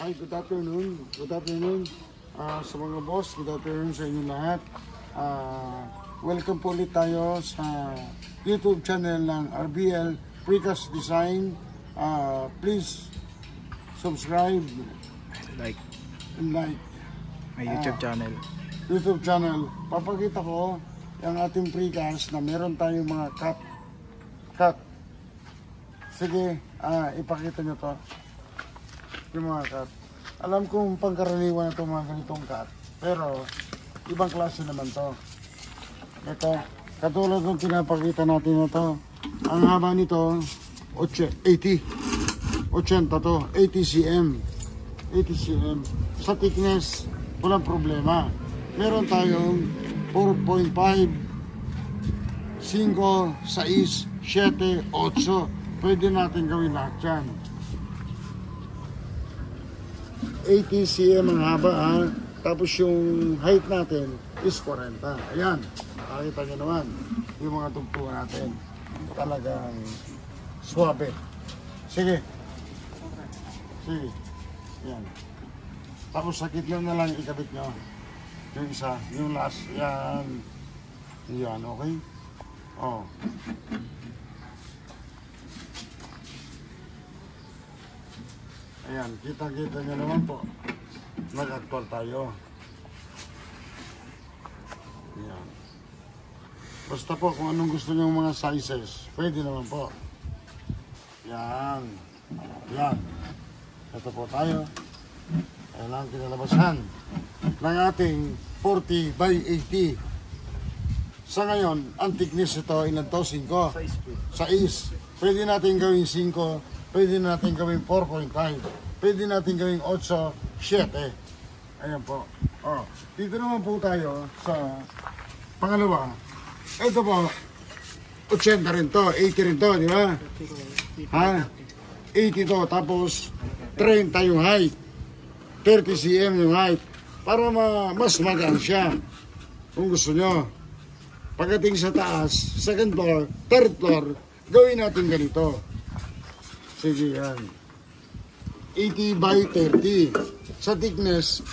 Hi, good afternoon. Good afternoon sa mga boss. Good afternoon sa inyo lahat. Welcome po ulit tayo sa YouTube channel ng RBL Precast Design. Please subscribe, like my YouTube channel. YouTube channel. Papakita ko yung ating precast na meron tayong mga cut. Sige, ipakita nyo to. Yung mga cut. Alam kong pangkaraniwan na itong mga ganitong cut. Pero, ibang klase naman to. Ito, katulad ng pinapakita natin na to. Ang haba nito, 80 to, 80 cm. 80 cm. Sa thickness, walang problema. Meron tayong 4.5, 5, 6, 7, 8. Pwede natin gawin lahat yan. 80 cm ang haba, ha? Tapos yung height natin is 40. Ayan, makikita nyo naman yung mga tugtugan natin. Talagang swabe. Sige. Yan. Tapos sa kitla na lang ikabit nyo. Yung isa, yung last. Yan. Yan, okay? Oh. Ayan, kita-kita nyo naman po. Nag-actual tayo. Ayan. Basta po kung anong gusto nyo mga sizes, pwede naman po. Yan. Yan. Ito po tayo. Ayan ang kinalabasan ng ating 40 by 80. Sa ngayon, ang thickness ito, ilan to? 5? 6. Pwede natin gawin 5. Pwede natin gawin 4.5. Pwede natin gawin 8, 7. Ayan po. Oh, dito naman po tayo sa pangalawa. Ito po, 80 rin to, 80 rin to, di ba? Ha? 80 to, tapos 30 yung height. 30 cm yung height. Para mas magaan siya. Kung gusto nyo. Pagdating sa taas, second floor, third floor, gawin natin ganito. Sige yan. 80 by 30. Sa thickness,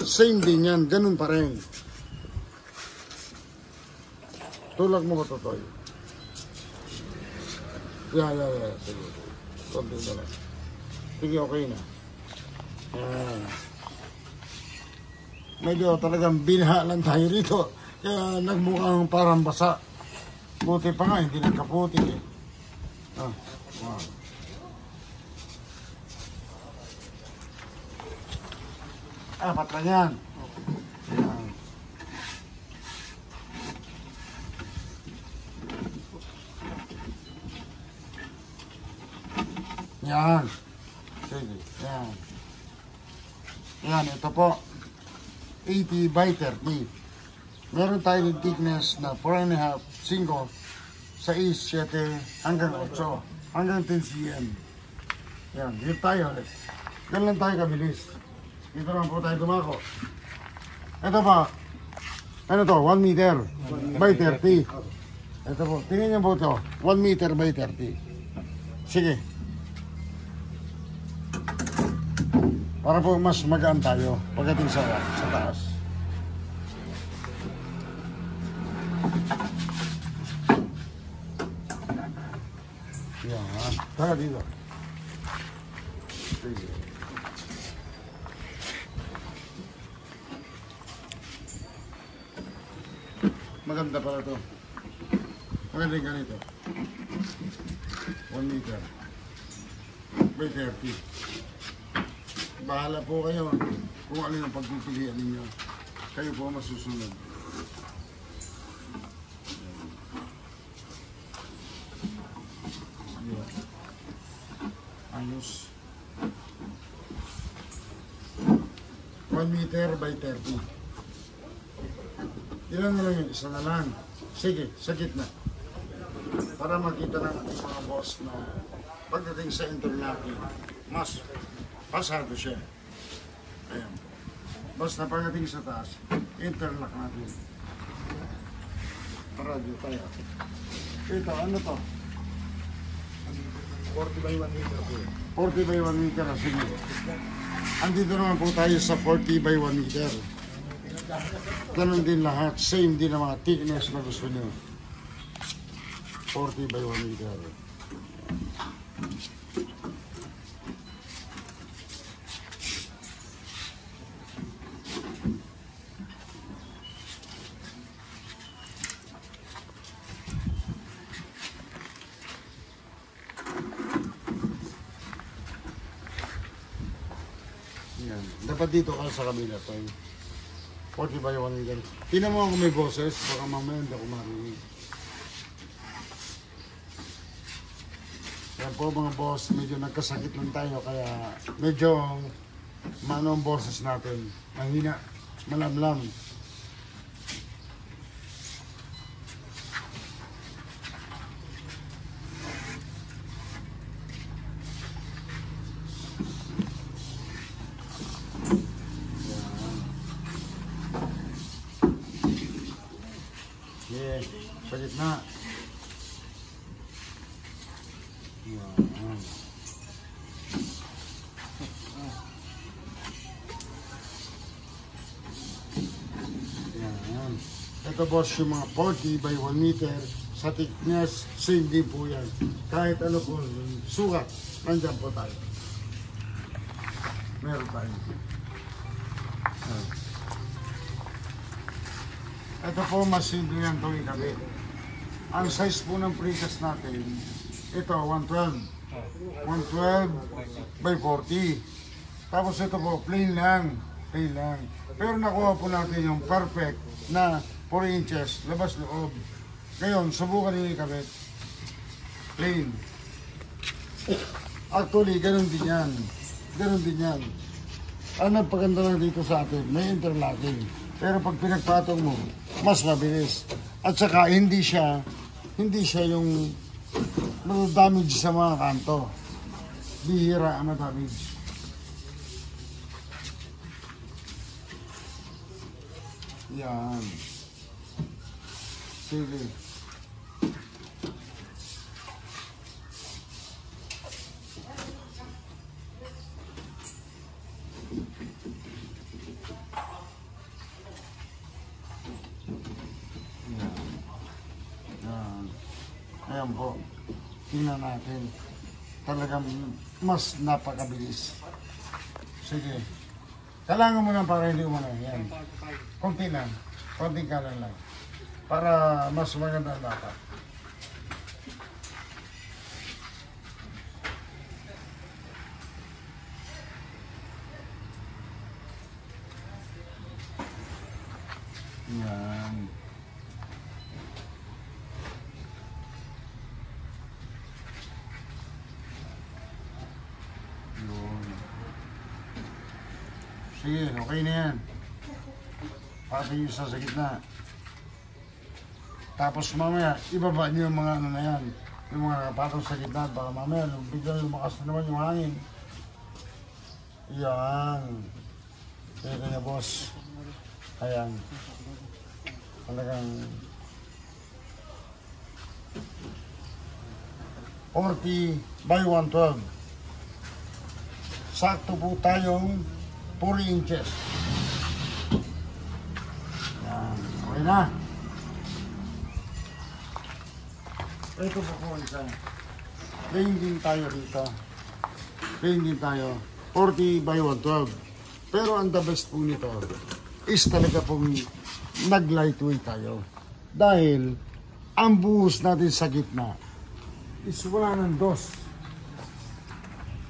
same din yan. Ganun pa rin. Tulak mo ko, Totoy. Yeah. Sige. Konti na lang. Sige, okay na. Medyo talagang binaha lang tayo rito. Kaya nagmukhang parang basa. Buti pa nga, hindi nagkaputi eh. Wow. Apat lang yan. Yan. Sige. Yan. Yan. Ito po. 80 by 30. Meron tayo ng thickness na 4.5, 5, 6, 7, hanggang 8. Hanggang 10 cm. Yan. Dito tayo ulit. Yan lang tayo kabilis. Dito lang po tayo dumako. Ito pa. Ano to? 1 meter by 30. Ito po. Tingnan niyo po ito. 1 meter by 30. Sige. Para po mas magaan tayo pagdating sa taas. Yan. Tara dito. Sige. Maganda pala ito. Maganda yung ganito. 1 meter by 30. Bahala po kayo kung ano yung pagpipilian ninyo. Kayo po masusunod. Ayos. 1 meter by 30. Ilan na lang yun? Isa na lang. Sige, sa gitna. Para makita ng ating mga boss na pagdating sa interlocking, mas pasado siya. Ayan. Basta pagdating sa taas, interlock natin. Para dito tayo. Ito, ano to? 40 by 1 meter. 40 by 1 meter. Sige. andito naman po tayo sa 40 by 1 meter. Ganon din lahat. Same din ang mga thickness na gusto nyo. 40 by 1 meter. Yan. Dapat dito ka sa kabila to. 40 by 1 meter. Tingnan mo kung may boses, baka mamaya hindi ako marinig. Yan po mga boss, medyo nagkasakit lang tayo kaya medyo maano ang boses natin. Mahina, malamlam. Yeah, sa gitna. Yan. Yan. Ito boss yung mga 40 by 1 meter sa thickness, same din po yan. Kahit ano po, sukat, nandyan po tayo. Meron tayo. Yan. Ito po, mas simple yan itong ikabit. Ang size po ng precast natin, ito, 112. 112 by 40. Tapos ito po, plain lang. Plain lang. Pero nakuha po natin yung perfect na 4 inches, labas-loob. Ngayon, subukan nyo ikabit. Plain. Actually, ganun din yan. Ganun din yan. Ang nagpaganda lang dito sa atin, may interlocking. Pero pag pinagpatong mo, mas mabilis. At saka hindi siya yung damage sa mga kanto. Bihira ang damage. Yan. Sige. Ayan po, tingnan natin. Talagang mas napakabilis. Sige. Kailangan mo na para hindi umano. Yan. Kunti lang. Kunting kalan lang. Para mas maganda ang dapat. Yan. Sige, okay na yan. Pati yung isa sa gitna. Tapos mamaya, ibaba niyo yung mga ano na yan. Yung mga nakapatong sa gitna. Baka mamaya, biglang lumakas na naman yung hangin. Yan. Kaya kanya boss. Ayan. Talagang 40 by 112. Sakto po tayong 4 inches. Yan. Okay na. Ito po po isa. Plain din tayo dito. Plain din tayo. 40 by 112. Pero ang the best po nito is talaga pong nag-lightweight tayo. Dahil ang buhos natin sa gitna is wala ng dos.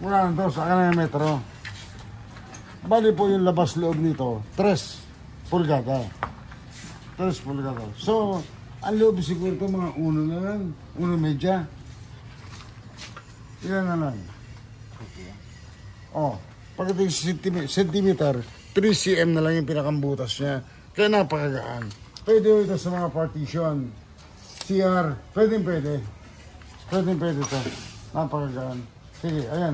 Wala ng dos. Aka na metro. Bali po yung labas-loob nito, 3 pulgada. 3 pulgada. So, ang loob siguro ito mga 1 na lang, 1 medya. Ilan na lang? Oh, pagdating centimeter, 3 cm na lang yung pinakambutas niya. Kaya napakagaan. Pwede ito sa mga partition. CR, pwede. Pwede ito. Napakagaan. Sige, ayan.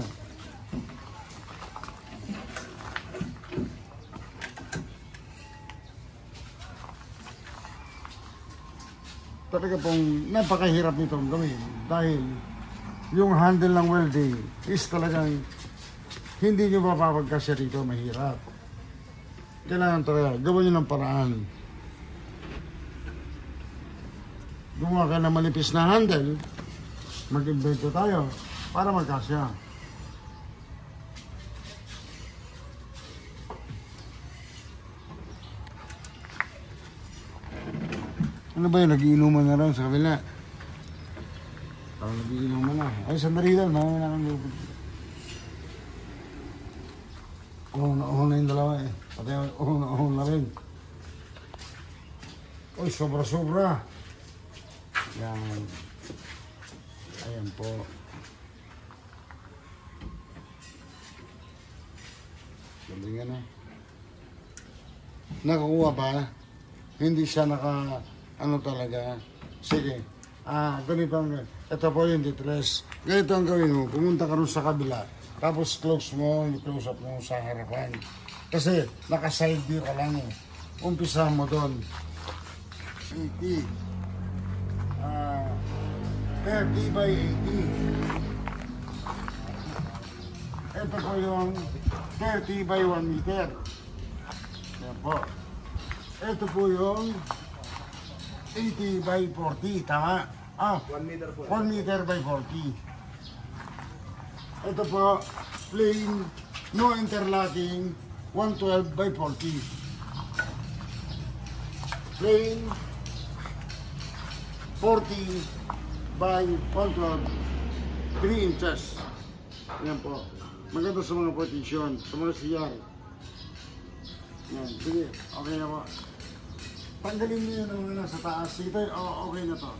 Talaga pong napakahirap nitong gawin dahil yung handle ng welding is talagang hindi nyo mapapagkasya rito, mahirap. Kailangan talaga, gawin nyo ng paraan. Gumawa ka ng manipis na handle, mag-invento tayo para magkasya. Ano ba yun? Nagiinuman na rin sa kabila. Parang nagiinuman na. Ay, sandali lang. Marami na kang lupit. Uhon na yung dalawa eh. Pati uhon na rin. Uy, sobra-sobra. Yan. Ayan po. Galingan na. Nakakuha ba? Hindi siya ano talaga. Sige. Ganito ang, ito po yung detress. Ganito ang gawin mo. Pumunta ka rin sa kabila. Tapos close mo, i-close up mo sa harapan. Kasi naka-side view ka lang eh. Umpisa mo doon. 80. 30 by 80. Ito po yung 30 by 1 meter. Yan po. Ito po yung 80 by 40, tama? 1 meter po. 1 meter by 40. Ito po, plain, no interlocking, 112 by 40. Plain, 40 by 112, 3 inches. Yan po. Maganda sa mga partition, sa mga CR. Yan, sige, okay na po. Tanggalin niyo yung nasa taas. Sige tayo, okay na to.